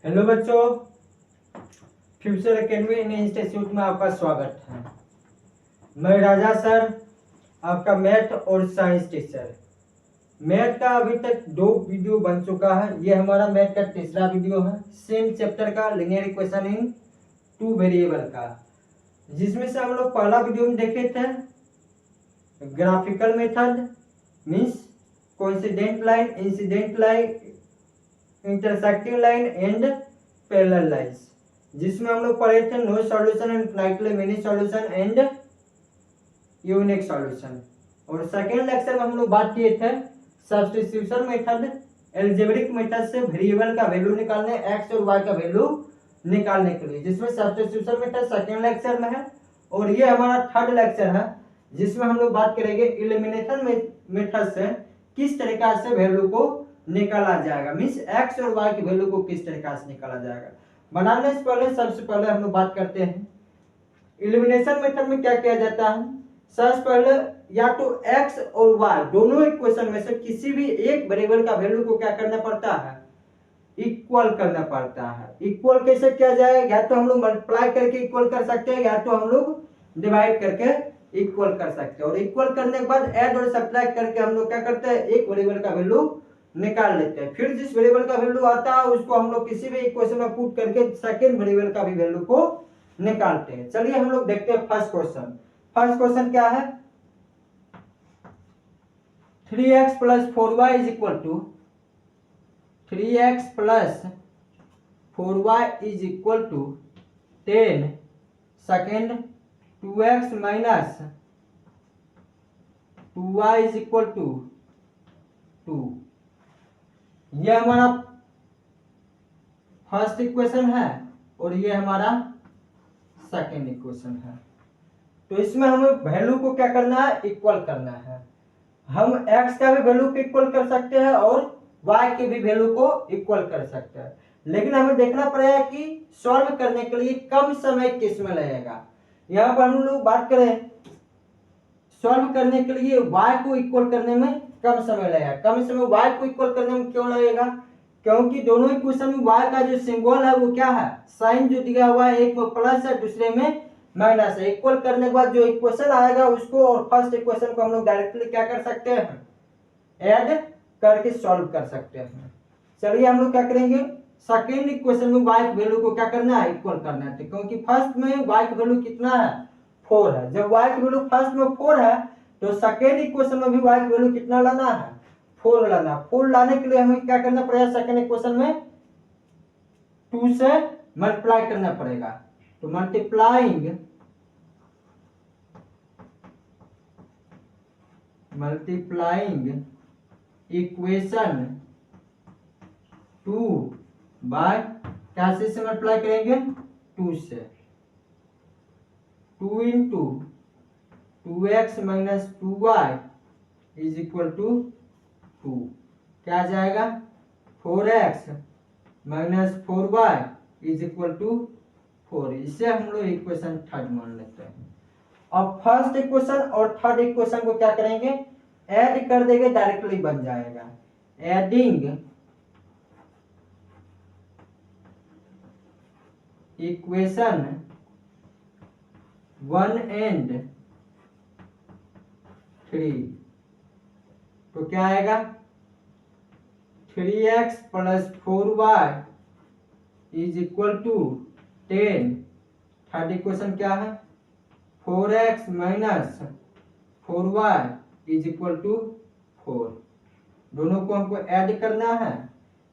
Hello बच्चों, future academy institute में आपका स्वागत है। मैं राजा सर, आपका मैथ और साइंस टीचर। मैथ का अभी तक 2 वीडियो बन चुका है। ये हमारा मैथ का तीसरा वीडियो है, सेम चैप्टर का लीनियर इक्वेशन इन 2 वेरिएबल का, जिसमें से हम लोग पहला वीडियो में देखे थे graphical method means coincident line, incident line, intersecting line and parallel lines, जिसमें हम लोग पढ़े थे no solution, infinitely many solution and unique solution. और सेकेंड लेक्चर में हम लोग बात किए थे सब्स्टिट्यूशन मेथड, एल्जेब्रिक मेथड से वेरिएबल का वैल्यू निकालने, एक्स और वाई का वैल्यू निकालने के लिए, जिसमें सब्स्टिट्यूशन मेथड सेकेंड लेक्चर में है। और ये हमारा थर्ड लेक्चर है, जिसमें हम लोग बात करेंगे एलिमिनेशन मेथड से किस तरीका से वैल्यू को निकाला जाएगा, मीन्स एक्स और वाई की वैल्यू को किस तरीका से निकाला जाएगा। बनाने से पहले सबसे पहले हम लोग बात करते हैं एलिमिनेशन मेथड में क्या किया जाता है। सबसे पहले या तो एक्स और वाई दोनों इक्वेशन में से किसी भी एक वेरिएबल का वैल्यू को क्या करना पड़ता है, इक्वल करना पड़ता है। इक्वल कैसे किया जाए, या तो हम लोग मल्टीप्लाई करके इक्वल कर सकते हैं, या तो हम लोग डिवाइड करके इक्वल कर सकते हैं। और इक्वल करने के बाद ऐड और सब्ट्रैक्ट करके हम लोग क्या करते हैं, एक वेरिएबल का वैल्यू निकाल लेते हैं। फिर जिस वेरिएबल का वैल्यू आता है उसको हम लोग किसी भी इक्वेशन में पुट करके सेकंड वेरिएबल का भी वैल्यू को निकालते हैं। चलिए हम लोग देखते हैं फर्स्ट क्वेश्चन। फर्स्ट क्वेश्चन क्या है, 3x plus 4y is equal to 3x plus 4y is equal to 10 second 2x minus 2y is equal to 2। ये हमारा फर्स्ट इक्वेशन है और ये हमारा सेकेंड इक्वेशन है। तो इसमें हमें वैल्यू को क्या करना है, इक्वल करना है। हम x का भी वैल्यू को इक्वल कर सकते हैं और y के भी वैल्यू को इक्वल कर सकते हैं, लेकिन हमें देखना पड़ेगा कि सॉल्व करने के लिए कम समय किस में लगेगा। यहाँ पर हम लोग बात करें सॉल्व करने के लिए y को इक्वल करने में कम समय लगेगा। कम समय y को इक्वल करने में क्यों लगेगा, क्योंकि दोनों इक्वेशन में y का जो सिंबल है वो क्या है, साइन जो दिया हुआ है, एक में प्लस है दूसरे में माइनस है। इक्वल करने के बाद जो इक्वेशन आएगा उसको और फर्स्ट इक्वेशन को हम लोग डायरेक्टली क्या कर सकते हैं, ऐड करके सॉल्व कर सकते हैं। चलिए हम लोग क्या करेंगे, सेकेंड इक्वेशन में y की वैल्यू को क्या करना है, इक्वल करना है, क्योंकि फर्स्ट में y की वैल्यू कितना है, 4 है। जब y की वैल्यू फर्स्ट में 4 है तो सेकेंड इक्वेशन में भी y की वैल्यू कितना लाना है, 4 लाना। 4 लाने के लिए हमें क्या करना पड़ेगा, सेकेंड इक्वेशन में 2 से मल्टीप्लाई करना पड़ेगा। तो मल्टीप्लाइंग इक्वेशन 2 बाय क्या से मल्टीप्लाई करेंगे, 2 से। 2 into 2x minus 2y is equal to 2। क्या जाएगा, 4x minus 4y is equal to 4। इसे हम लोग इक्वेशन थर्ड मान लेते हैं। अब फर्स्ट इक्वेशन और थर्ड इक्वेशन को क्या करेंगे, ऐड कर देंगे, डायरेक्टली बन जाएगा। एडिंग इक्वेशन 1 एंड 3 तो क्या आएगा, 3x plus 4y is equal to 10। Third equation क्या है, 4x minus 4y is equal to 4। दोनों को हमको ऐड करना है।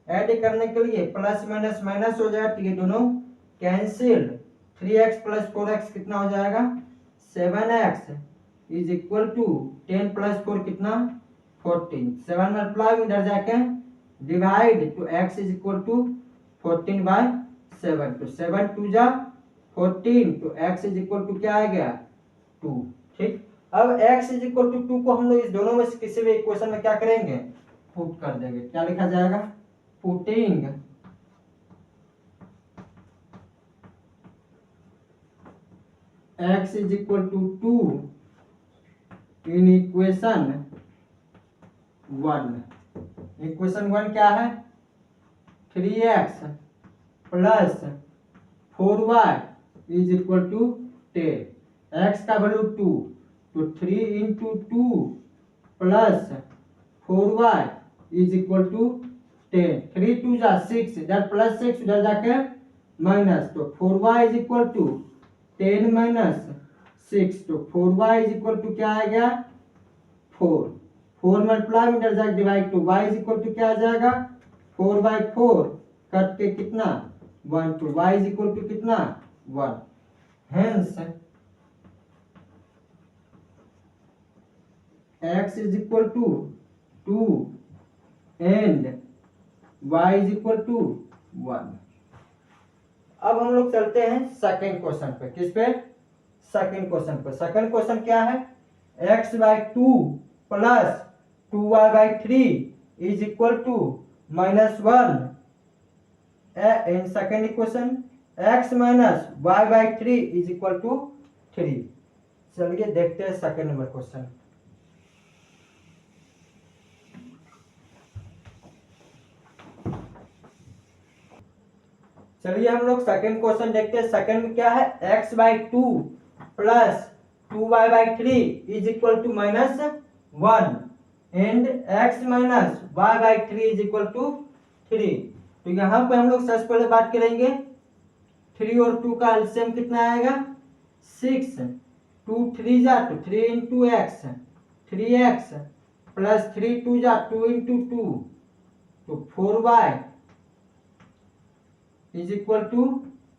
ऐड करने के लिए प्लस माइनस माइनस हो जाएगा, तो ये दोनों कैंसिल। 3x प्लस 4x कितना हो जाएगा, 7x is equal to 10 plus 4 कितना, 14। 7 मल्टीप्लाई इधर जाके डिवाइड, तो x is equal to 14 by 7। तो 7 2 जा 14, तो x इज इक्वल टू क्या आ गया, 2। ठीक, अब x इज इक्वल टू 2 को हम लोग इस दोनों में से किसी भी इक्वेशन में क्या करेंगे, पुट कर देंगे। क्या लिखा जाएगा, putting x is equal to 2 in equation 1। Equation 1 क्या है, 3x plus 4y is equal to 10। x का वैल्यू 2, तो 3 into 2 plus 4y is equal to 10। 3 2 जा 6, इधर प्लस 6 उधर जाके माइनस, तो 4y is equal to 10 minus 6, तो 4y इज इक्वल टू क्या आ गया 4। 4 मल्टीप्लाई में इधर जाके divide, two y is equal to क्या आ जाएगा 4/4 कट के कितना 1, तो y इज इक्वल टू कितना 1। Hence x is equal to 2 and y is equal to 1। अब हम लोग चलते हैं सेकंड क्वेश्चन पे। किस पे? सेकंड क्वेश्चन पे। सेकंड क्वेश्चन क्या है? x/2 plus 2y/3 is equal to -1। In second equation x minus y/3 is equal to 3। चलिए देखते हैं सेकंड नंबर क्वेश्चन। चलिए हम लोग सेकंड क्वेश्चन देखते हैं। सेकंड में क्या है? x/2 plus 2y/3 is equal to -1 and x minus y/3 is equal to 3। तो यहाँ पे हम लोग सबसे पहले बात करेंगे 3 और 2 का एलसीएम कितना आएगा 6। 2 3 जा तो 3 इंटू एक्स 3x प्लस 3 2 जा 2 इंटू 2, तो 4y इज इक्वल टू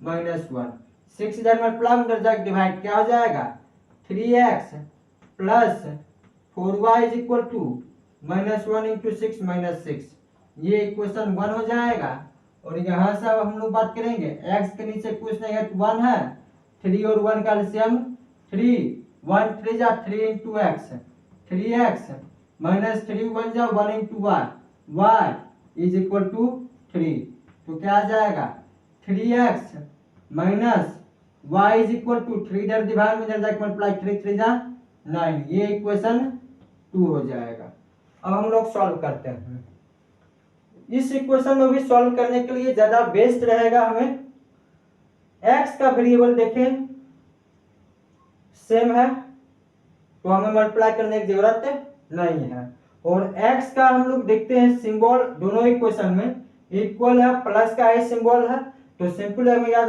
-1। 6 इधर मल्टीप्लाई उधर जाके डिवाइड, क्या हो जाएगा 3x plus 4y is equal to -1 into 6 -6। ये इक्वेशन 1 हो जाएगा। और यहाँ से अब हम लोग बात करेंगे x के नीचे कुछ नहीं है तो 1 है। 3 और 1 का एलसीएम 3, 1 3 जा 3 इंटू एक्स 3x माइनस 3 1 जा 1 into y is equal to 3। तो क्या आ जाएगा 3x minus y is equal to 3 इधर डिवाइड में इधर जाके मल्टीप्लाई 3 3 जा 9। ये इक्वेशन 2 हो जाएगा। अब हम लोग सॉल्व करते हैं। इस इक्वेशन में भी सॉल्व करने के लिए ज्यादा बेस्ट रहेगा हमें x का वेरिएबल देखें सेम है तो हमें मल्टीप्लाई करने की जरूरत नहीं है। और x का हम लोग देखते हैं सिंबल दोनों इक्वेशन में इक्वल है, प्लस का ही सिंबल है। तो सिंपल हमें याद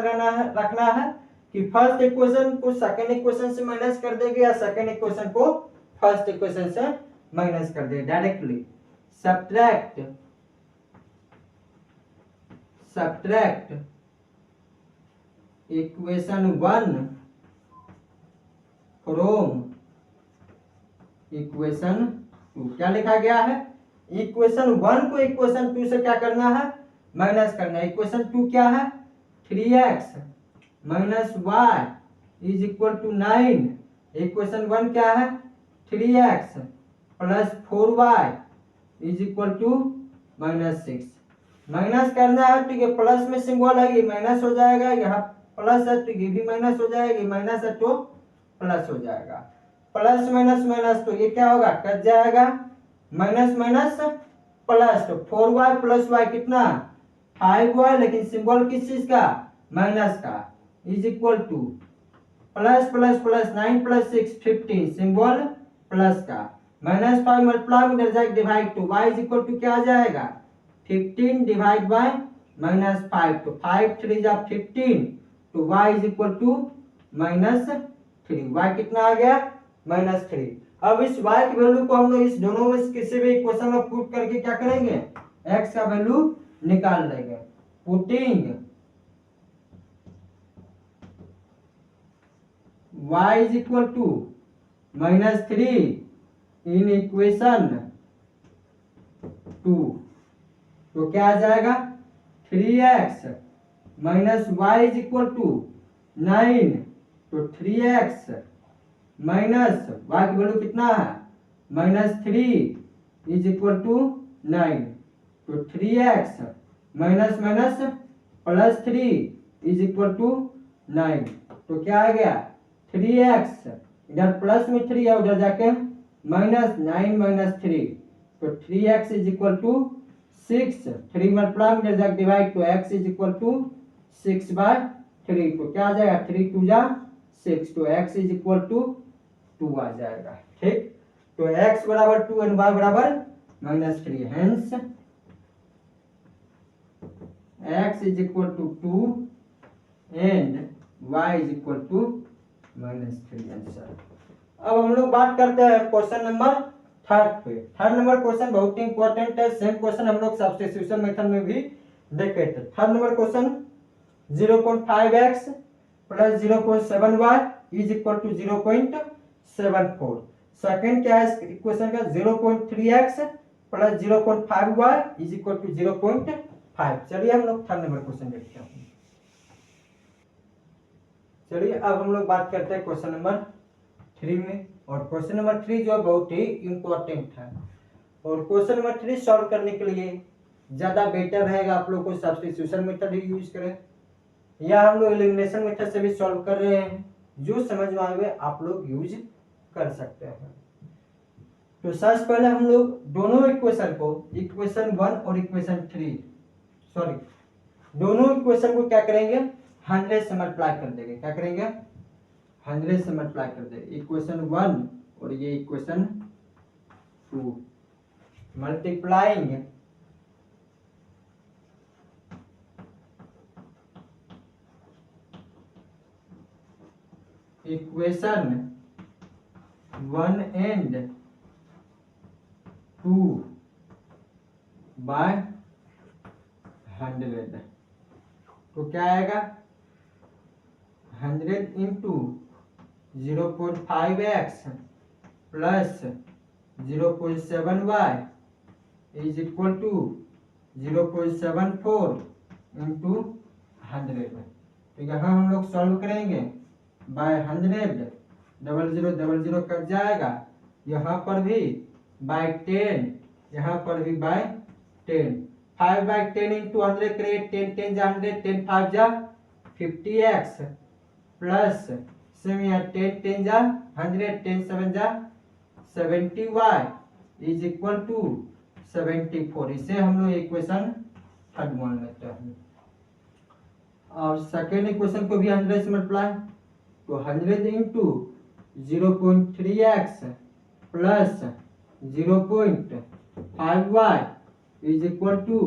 रखना है कि फर्स्ट इक्वेशन को सेकंड इक्वेशन से माइनस कर देंगे या सेकंड इक्वेशन को फर्स्ट इक्वेशन से माइनस कर देंगे। Directly subtract equation 1 from equation 2। क्या लिखा गया है? इक्वेशन 1 को इक्वेशन 2 से क्या करना है माइनस करना है। इक्वेशन 2 क्या है 3x minus y is equal to 9। Equation 1 क्या है 3x plus 4y is equal to -6। Minus करना है तो ये प्लस में सिंबल है, ये माइनस हो जाएगा। यहाँ प्लस है तो ये भी माइनस हो जाएगा, माइनस है तो प्लस हो जाएगा। प्लस माइनस माइनस तो ये क्या होगा कट जाएगा, माइनस माइनस प्लस, तो 4y प्लस y कितना 5y, लेकिन सिंबल किस चीज का माइनस का, is equal two plus plus plus 9 plus 6 15, symbol plus का, -5 मल्टीप्लाई में इधर जाके डिवाइड, तो y इज इक्वल टू क्या आ जाएगा 15 डिवाइड बाय -5, तो 5 3 जा 15, तो y is equal to -3। y कितना आ गया -3। अब इस y की वैल्यू को हम लोग इस दोनों में से किसी भी इक्वेशन में पुट करके क्या करेंगे x का वैल्यू निकाल लेंगे। Putting y is equal to -3 in equation 2, तो क्या आ जाएगा 3x minus y is equal to 9, तो 3x माइनस y की वैल्यू कितना है -3 इज इक्वल टू 9, तो 3x minus minus plus 3 is equal to 9, तो क्या आ गया 3x, इधर प्लस में 3 है उधर जाके -9 माइनस 3, तो 3x is equal to 6, 3 multiply में इधर जाके डिवाइड, तो x इज इक्वल टू 6/3, तो क्या आ जाएगा 3 2 जा 6, तो x इज इक्वल टू 2 आ जाएगा। ठीक, तो x बराबर 2 एंड y बराबर -3, hence x is equal to 2 and y is equal to -3 answer. अब हम लोग बात करते हैं क्वेश्चन नंबर थर्ड पे। थर्ड नंबर क्वेश्चन बहुत ही इंपॉर्टेंट है, सेम क्वेश्चन हम लोग सब्स्टिट्यूशन मेथड में भी देखे थे। Third number question 0.5x plus 0.7y is equal to 0.74। Second क्या है इक्वेशन का 0.3x plus 0.5y is equal to 0.5। चलिए हम लोग थर्ड नंबर क्वेश्चन देखते हैं। चलिए अब हम लोग बात करते हैं क्वेश्चन नंबर 3 में, और क्वेश्चन नंबर 3 जो बहुत ही इंपॉर्टेंट है, और क्वेश्चन नंबर 3 सॉल्व करने के लिए ज़्यादा बेटर रहेगा आप लोग को सब्स्टिट्यूशन मेथड ही यूज करें, या हम लोग एलिमिनेशन मेथड से भी सॉल्व कर रहे हैं, जो समझ में आए आप लोग यूज कर सकते हैं। तो सबसे पहले हम लोग दोनों इक्वेशन को, इक्वेशन 1 और इक्वेशन 3, सॉरी दोनों इक्वेशन को क्या करेंगे 100 से मल्टीप्लाई कर देंगे। क्या करेंगे 100 से मल्टीप्लाई कर देंगे। इक्वेशन 1 और ये equation 2 multiplying equation 1 and 2 by 100, तो क्या आएगा 100 into 0.5x plus 0.7y is equal to 0.74 into 100। तो यहाँ हम लोग सॉल्व करेंगे बाय 100, 00 कट जाएगा, यहाँ पर भी बाय 10, यहाँ पर भी बाय 10, 5/10 इंटू 100 करें, 10 10 जा 100, 10 5 जा 50x प्लस सेम यहाँ 10 10 जा 100, 10 7 जा 70y इज इक्वल टू 74। इसे हम लोग इक्वेशन थर्ड मान लेते हैं। और सेकेंड इक्वेशन को भी 100 से मल्टीप्लाई, तो 100 into 0.3x plus 0.5y is equal to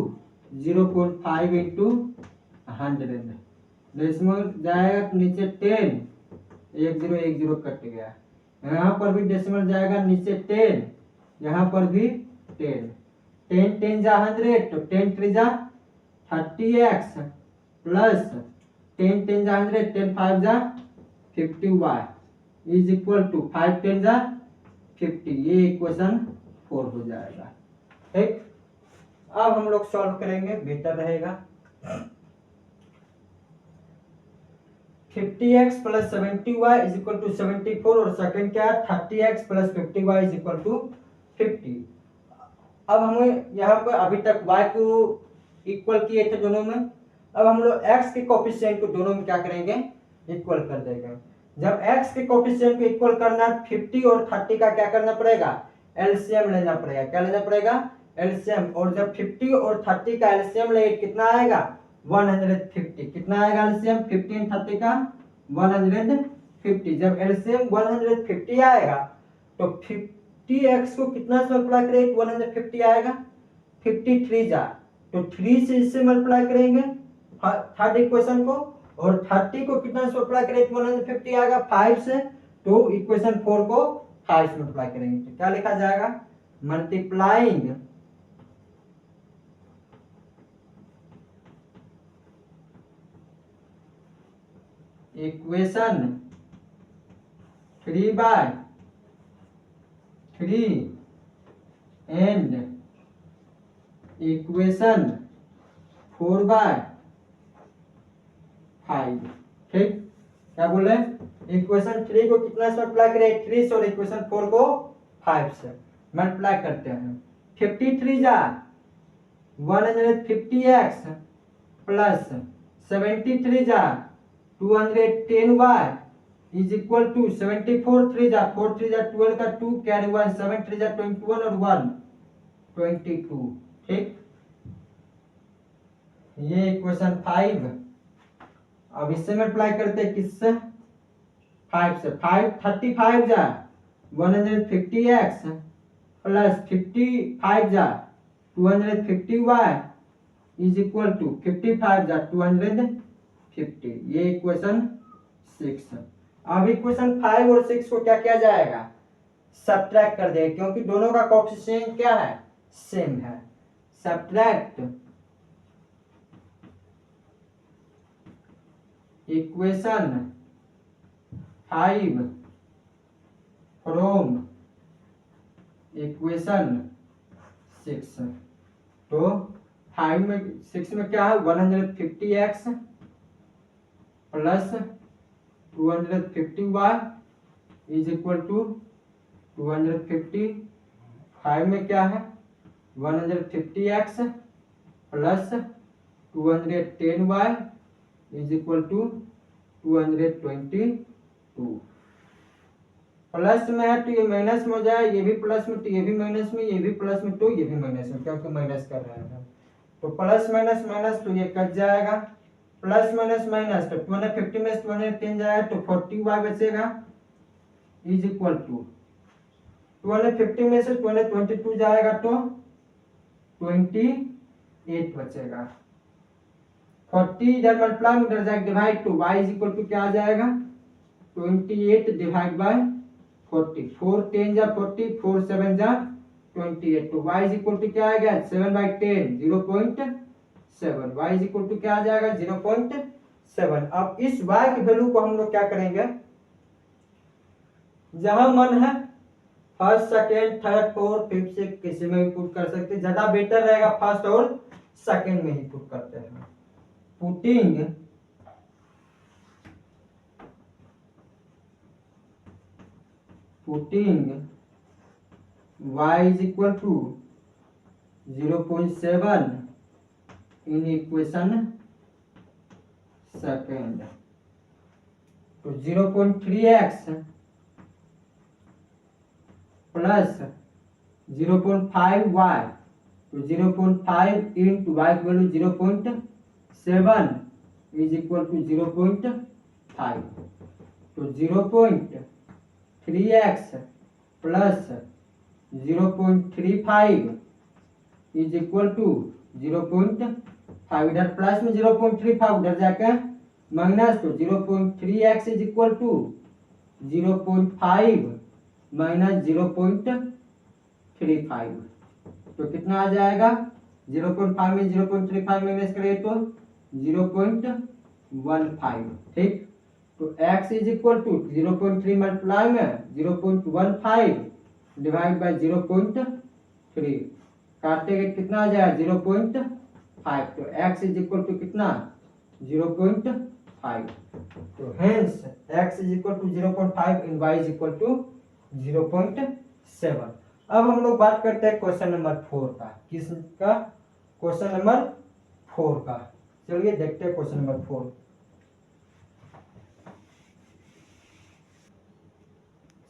0.5 into 100। Decimal जाएगा तो नीचे 10, 10 कट गया, यहाँ पर भी डेसिमल जाएगा नीचे 10, यहाँ पर भी 10, 10 10 जा 100, तो 10 3 जा 30x प्लस 10 10 जा 100, 10 5 जा 50y इज इक्वल टू 5 10 जा 50। ये इक्वेशन 4 हो जाएगा। ठीक, अब हम लोग सॉल्व करेंगे, बेटर रहेगा। 50x plus 70y is equal to 74, और सेकंड क्या है 30x plus 50y is equal to 50। अब हमें यहाँ पर अभी तक y को इक्वल किए थे दोनों में, अब हम लोग x के कोफिशिएंट को दोनों में क्या करेंगे इक्वल कर देंगे। जब x के कोफिशिएंट को इक्वल करना 50 और 30 का क्या करना पड़ेगा एलसीएम लेना पड़ेगा। क्या लेना पड़ेगा एलसीएम, और जब 50 और 30 का एलसीएम ले कितना आएगा 150। कितना आएगा एलसीएम 50 और 30 का 150। जब एलसीएम 150 आएगा तो 50x को कितना से मल्टीप्लाई करेंगे 150 आएगा, 53 जा, तो 3 से इससे मल्टीप्लाई करेंगे थर्ड इक्वेशन को, और 30 को कितना से मल्टीप्लाई करेंगे 150 आएगा 5 से, तो इक्वेशन 4 को 5 से मल्टीप्लाई करेंगे, तो क्या लिखा जाएगा मल्टीप्लाइंग इक्वेशन 3/3 एंड इक्वेशन 4/5। ठीक, क्या बोल रहे हैं इक्वेशन 3 को कितना से मल्टीप्लाई करें 3 से, और इक्वेशन 4 को 5 से मल्टीप्लाई करते हैं। 53 जा 150x प्लस 73 जा 210y इज इक्वल टू 74 3 जा 4 3 जा 12 का 2 कैरी 1 7 3 जा 21 और 1 22। ठीक, ये इक्वेशन 5 अब इससे मल्टीप्लाई करते हैं किससे, 5 से। 5 35 जा 150x प्लस 55 जा 250y इज इक्वल टू 55 जा 250। ये इक्वेशन 6 है। अब इक्वेशन 5 और 6 को क्या किया जाएगा, सब्ट्रैक्ट कर देंगे, क्योंकि दोनों का कोएफिशिएंट क्या है, सेम है। Subtract equation 5 from equation 6। तो 5 में 6 में क्या है, 150x plus 250y is equal to 250। 5 में क्या है, 150x plus 210y is equal to 222। Plus में है तो ये माइनस में हो जाए, ये भी प्लस में तो ये भी माइनस में, ये भी प्लस में तो ये भी माइनस में, क्योंकि माइनस कर रहे हैं। तो प्लस माइनस माइनस तो ये कट जाएगा, प्लस माइनस माइनस तो 250 में 210 जाएगा तो 40y बचेगा इज इक्वल टू 250 में से 222 जाएगा तो 28 बचेगा। 40 इधर मल्टीप्लाई उधर जाएगा डिवाइड, तो y इज इक्वल टू क्या आ जाएगा, 28 डिवाइड बाय 40। 4 10 जा 40, 4 7 जा 28। तो y इज इक्वल टू क्या आएगा, 7/10 0.7। y इज इक्वल टू क्या आ जाएगा, 0.7। अब इस y की वैल्यू को हम लोग क्या करेंगे, जहां मन है first second third fourth fifth से किसी में भी पुट कर सकते हैं, ज्यादा बेटर रहेगा फर्स्ट और सेकेंड में ही पुट करते हैं। Putting y is equal to 0.7 in equation second, तो 0.3x प्लस 0.5y, तो 0.5 इंटू y की वैल्यू 0.7 इज इक्वल टू 0.5। तो 0.3x plus 0.35 is equal to 0.5। इधर प्लस में 0.35 उधर जाकर माइनस, तो 0.3x is equal to 0.5 minus 0.35। तो कितना आ जाएगा, 0.5 में 0.35 माइनस करें तो 0.15। ठीक, तो x is equal to 0.3 multiply में 0.15 डिवाइड बाय 0.3 काटते गए कितना आ जाएगा, 0.5। तो x इज इक्वल टू कितना, 0.5। तो hence x is equal to 0.5 and y is equal to 0.7। अब हम लोग बात करते हैं क्वेश्चन नंबर 4 का। किसका, क्वेश्चन नंबर 4 का। चलिए देखते हैं क्वेश्चन नंबर 4।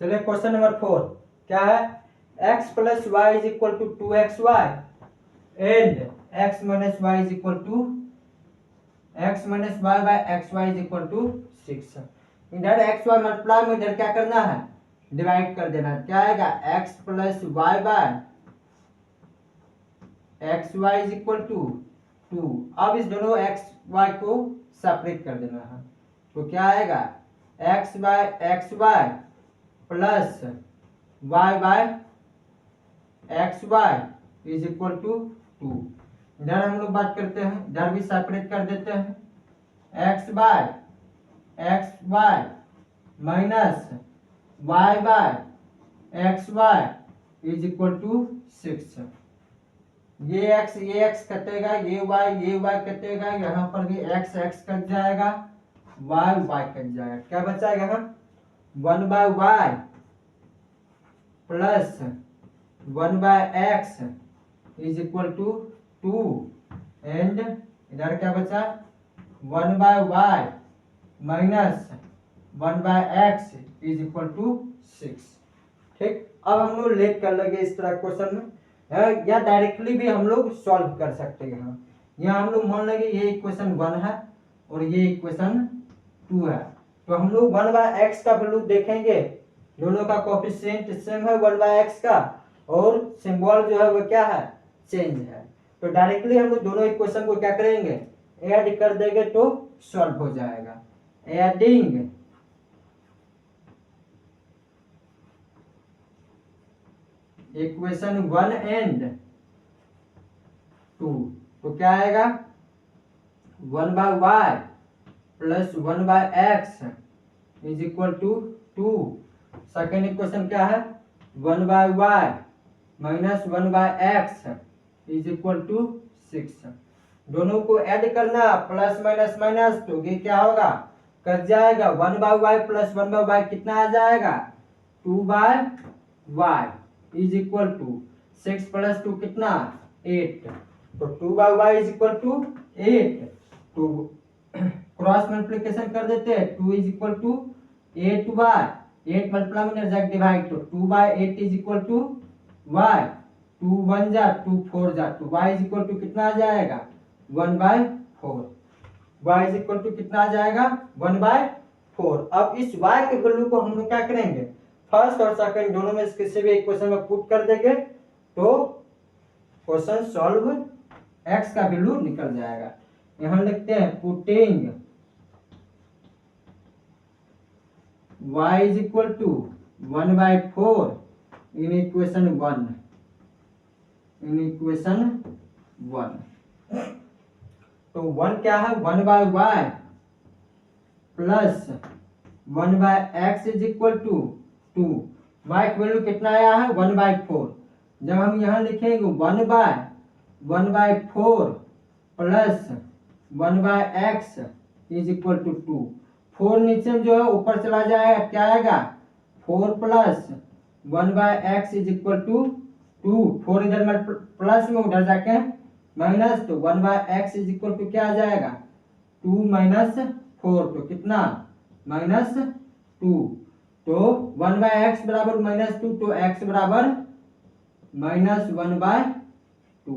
चलिए क्वेश्चन नंबर 4 क्या है, x plus y is equal to 2xy and x minus y is equal to x minus y by xy is equal to 6। इधर xy मल्टीप्लाई में इधर क्या करना है, डिवाइड कर देना। क्या आएगा, x plus y by xy is equal to 2। अब इस दोनों xy को सेपरेट कर देना है, तो क्या आएगा, x by xy plus y by xy is equal to 2। इधर हम लोग बात करते हैं, इधर भी सेपरेट कर देते हैं, x by xy minus y by xy is equal to 6। ये x कटेगा, ये y कटेगा, यहाँ पर भी x कट जाएगा, y कट जाएगा। क्या बचाएगा यहाँ, 1 by y plus 1 by x is equal to 2 and इधर क्या बचा, 1 by y minus 1 by x is equal to 6। ठीक, अब हम लोग लेट कर लेंगे इस तरह क्वेश्चन में, या डायरेक्टली भी हम लोग सॉल्व कर सकते हैं। यहाँ हम लोग मान लेंगे ये इक्वेशन 1 है और ये इक्वेशन 2 है। तो हम लोग 1/x का वैल्यू देखेंगे, दोनों का कोफिशिएंट सेम है 1/x का, और सिंबल जो है वो क्या है, चेंज है। तो डायरेक्टली हम लोग दोनों इक्वेशन को क्या करेंगे, ऐड कर देंगे तो सॉल्व हो जाएगा। एडिंग इक्वेशन 1 एंड 2, तो क्या आएगा 1/y plus 1/x is equal to 2। Second equation क्या है 1/y minus 1/x is equal to 6। दोनों को ऐड करना, प्लस माइनस माइनस, तो ये क्या होगा, कट जाएगा। 1/y प्लस 1/y कितना आ जाएगा 2/y is equal to 6 plus 2 कितना 8, तो 2/y इज इक्वल टू 8। तो क्रॉस मल्टीप्लिकेशन कर देते हैं, 2 is equal to 8y, 8 multiply में रिजल्ट डिवाइड, तो 2/8 इज इक्वल टू y, 2 1 जा 2 4 जा, तो y इज इक्वल टू कितना आ जाएगा 1/4। y इज इक्वल टू कितना आ जाएगा 1/4। अब इस y के वैल्यू को हम लोग क्या करेंगे, फर्स्ट और सेकंड दोनों में किसी भी इक्वेशन में पुट कर देंगे तो क्वेश्चन सॉल्व, x का वैल्यू निकल जाएगा। यहां लिखते हैं putting y is equal to 1/4 in equation 1, in equation 1। तो 1 क्या है 1/y plus 1/x is equal to 2। y की वैल्यू कितना आया है 1/4। जब हम यहाँ लिखेंगे 1/4 plus 1/x is equal to 2, 4 नीचे में जो है ऊपर चला जाएगा, क्या आएगा 4 plus 1/x is equal to 2, 4 इधर प्लस में उधर जाके माइनस, तो 1/x इज इक्वल टू क्या आ जाएगा 2 माइनस 4, तो कितना -2। तो 1/x बराबर -2, तो x बराबर -1/2।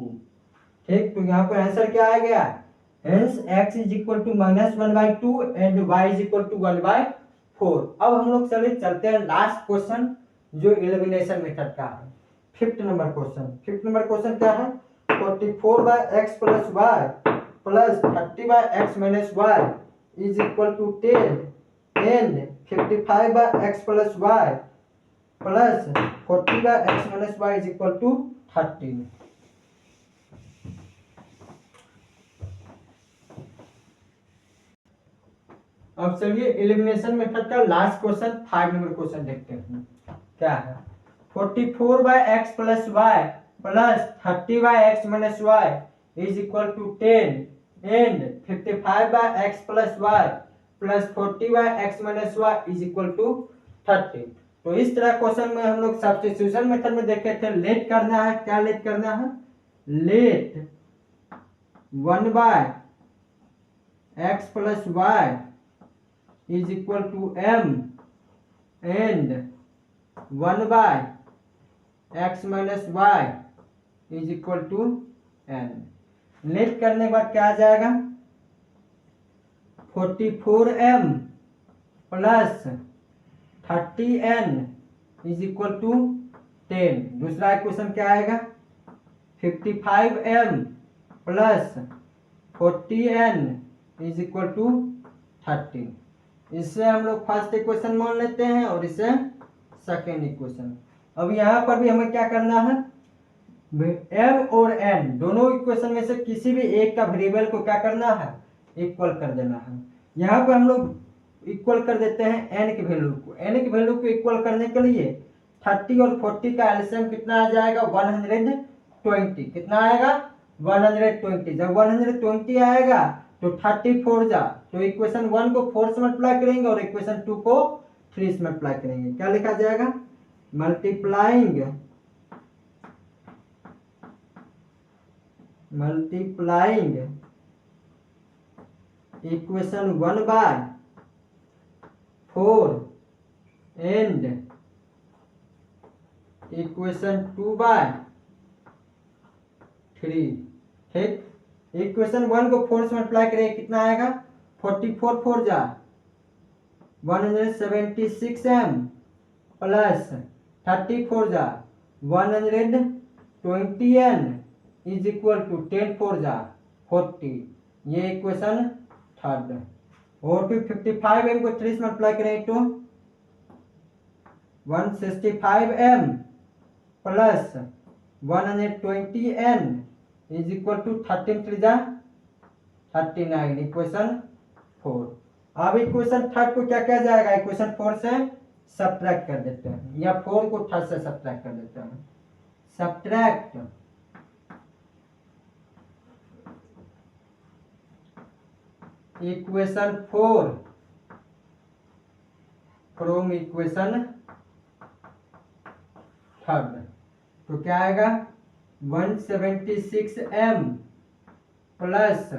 ठीक, तो यहाँ पर आंसर क्या आ गया, hence x is equal to -1/2 and y is equal to 1/4। अब हम लोग चलते हैं लास्ट क्वेश्चन जो एलिमिनेशन मेथड का है, fifth number question. Fifth number question क्या है 44/x plus y plus 30/x minus y is equal to 10 and 55/x plus y plus 40/x minus y is equal to 13। अब चलिए elimination method का last question 5 number question देखते हैं क्या है। 44/x plus y plus 30/x minus y is equal to 10 and 55/x plus y plus 40/x minus y is equal to 30। तो इस तरह क्वेश्चन में हम लोग सब्स्टिट्यूशन मेथड में देखे थे, लेट करना है, क्या लेट करना है, let 1/x plus y is equal to m and 1/x minus y is equal to n। Let करने के बाद क्या आ जाएगा 44m plus 30n is equal to 10। दूसरा इक्वेशन क्या आएगा 55m plus 40n is equal to 13। इससे हम लोग फर्स्ट इक्वेशन मान लेते हैं और इसे सेकेंड इक्वेशन। अब यहाँ पर भी हमें क्या करना है, m और n दोनों इक्वेशन में से किसी भी एक का वेरिएबल को क्या करना है, इक्वल कर देना है। यहाँ पर हम लोग इक्वल कर देते हैं n की वैल्यू को। n की वैल्यू को इक्वल करने के लिए 30 और 40 का एलसीएम कितना आ जाएगा 120। कितना आएगा 120। जब 120 आएगा तो 34 जा, तो इक्वेशन 1 को 4 से मल्टीप्लाई करेंगे और इक्वेशन 2 को 3 से मल्टीप्लाई करेंगे। क्या लिखा जाएगा मल्टीप्लाइंग इक्वेशन 1/4 एंड इक्वेशन 2/3। ठीक, इक्वेशन 1 को 4 से मल्टीप्लाई करेंगे कितना आएगा 44 4 जा 176m प्लस 34 जा 120n इज इक्वल टू 10 4 जा 40। ये इक्वेशन थर्ड। और फिर 55m को 3 से मल्टीप्लाई करें तो 165m plus 120n is equal to 13 3 जा 39, इक्वेशन 4। अब इक्वेशन थर्ड को क्या किया जाएगा, इक्वेशन 4 से सब्ट्रैक्ट कर देते हैं, या 4 को थर्ड से सब्ट्रैक्ट कर देते हैं। Subtract equation 4 from equation third, तो क्या आएगा 176m plus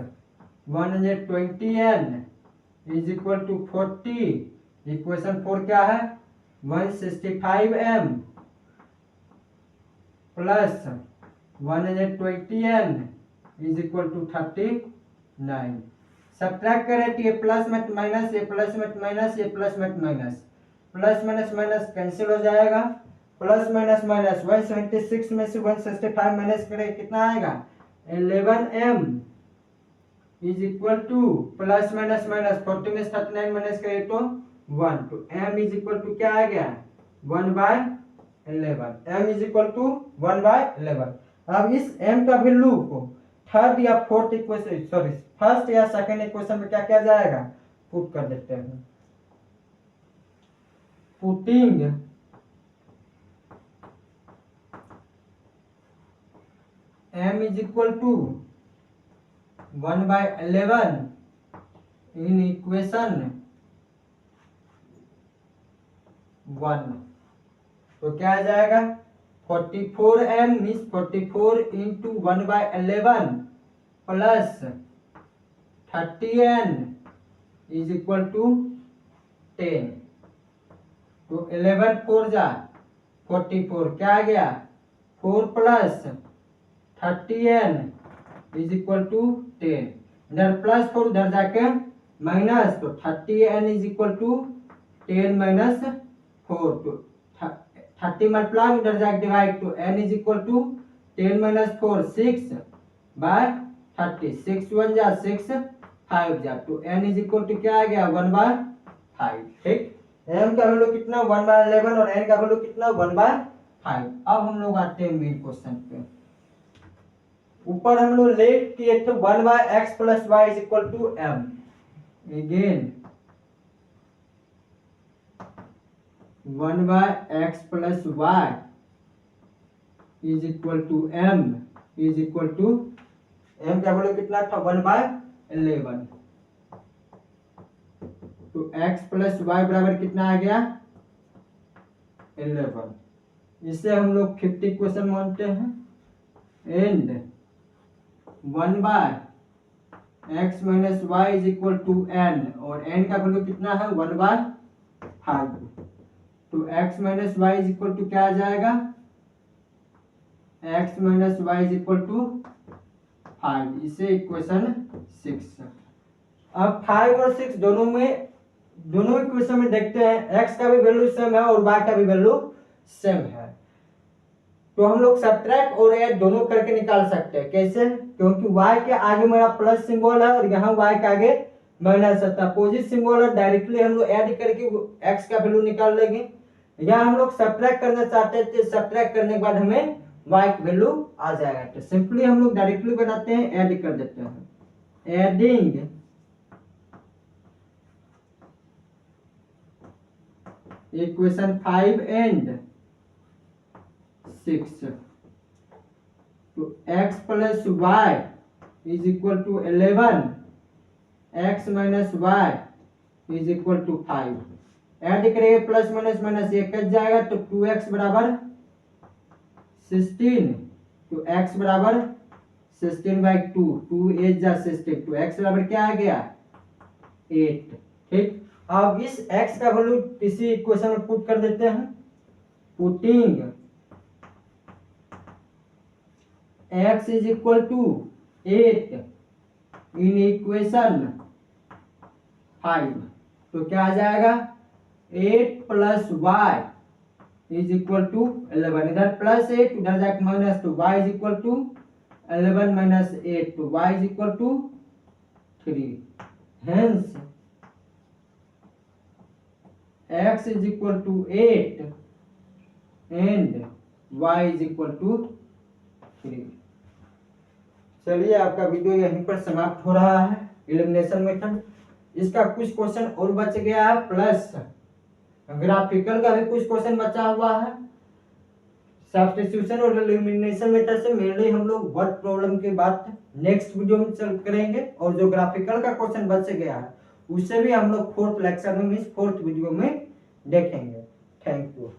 120n is equal to 40। Equation 4 क्या है 165m plus 120n is equal to 39। Subtract करें तो ये प्लस में माइनस, ये प्लस में माइनस, ये प्लस में minus, plus minus minus cancel हो जाएगा। प्लस माइनस माइनस 176 में से 165 माइनस करें कितना आएगा 11m is equal two plus minus minus 40 में 39 माइनस करें तो 1, तो m इज इक्वल टू क्या आ गया 1/11। m is equal to 1/11। अब इस m का वैल्यू को थर्ड या फोर्थ इक्वेशन, सॉरी फर्स्ट या सेकंड इक्वेशन में क्या किया जाएगा, पुट कर देते हैं। Putting m is equal to 1/11 in equation 1, तो क्या आ जाएगा 44m means 44 into 1/11 plus 30n is equal to 10, तो 11 4 जा 44, क्या आ गया 4 plus 30n is equal to 10। इधर प्लस 4 उधर जाके माइनस, तो 30n is equal to 10 minus 4, तो 30 मल्टीप्लाई उधर जाके डिवाइड, तो n is equal to 10 minus 4 6/30, 6 1 जा 6 5 जा, तो n इज इक्वल टू क्या आ गया 1/5। ठीक, m का वैल्यू कितना 1/11 और n का वैल्यू कितना 1/5। अब हम लोग आते हैं मेन क्वेश्चन पे। ऊपर हम लोग लेट किए थे 1/x plus y is equal to m। Again 1/x plus y is equal to m is equal to m का वैल्यू कितना था 1/11, तो x प्लस y बराबर कितना आ गया 11। इसे हम लोग 50 क्वेश्चन मानते हैं। And 1/x minus y is equal to n, और n का वैल्यू कितना है 1/5, तो x minus y is equal to क्या आ जाएगा x minus y is equal to 5। इसे इक्वेशन 6। अब 5 और 6 दोनों इक्वेशन में देखते हैं x का भी वैल्यू सेम है और y का भी वैल्यू सेम है, तो हम लोग सब्ट्रैक्ट और ऐड दोनों करके निकाल सकते हैं। कैसे, क्योंकि y के आगे मेरा प्लस सिंबल है और यहाँ y के आगे माइनस है, अपोजिट सिंबल है, डायरेक्टली हम लोग ऐड करके x का वैल्यू निकाल लेंगे। या हम लोग सब्ट्रैक्ट करना चाहते थे, सब्ट्रैक्ट करने के बाद हमें y की वैल्यू आ जाएगा, तो सिंपली हम लोग डायरेक्टली बनाते हैं, ऐड कर देते हैं। एडिंग इक्वेशन 5 एंड 6, तो x plus y is equal to 11, x minus y is equal to 5। Add करेंगे प्लस माइनस माइनस ये कट जाएगा, तो 2x बराबर 16, तो x बराबर 16/2, 2 8 जा 16, तो x बराबर क्या आ गया 8। ठीक, अब इस x का वैल्यू किसी इक्वेशन में पुट कर देते हैं। Putting x is equal to 8 in equation 5, तो क्या आ जाएगा 8 plus y is equal to 11, इधर प्लस 8 उधर जाके माइनस, तो y is equal to 11 minus 8, तो y is equal to 3, hence x is equal to 8 and y is equal to 3। चलिए आपका वीडियो यहीं पर समाप्त हो रहा है, एलिमिनेशन मेथड। इसका कुछ क्वेश्चन और बच गया है, प्लस ग्राफिकल का भी कुछ क्वेश्चन बचा हुआ है। सब्स्टिट्यूशन और एलिमिनेशन मेथड से मेनली हम लोग वर्ड प्रॉब्लम की बात नेक्स्ट वीडियो में चल करेंगे, और जो ग्राफिकल का क्वेश्चन बच गया है उससे भी हम लोग फोर्थ लेक्चर में मींस फोर्थ वीडियो में देखेंगे। Thank you.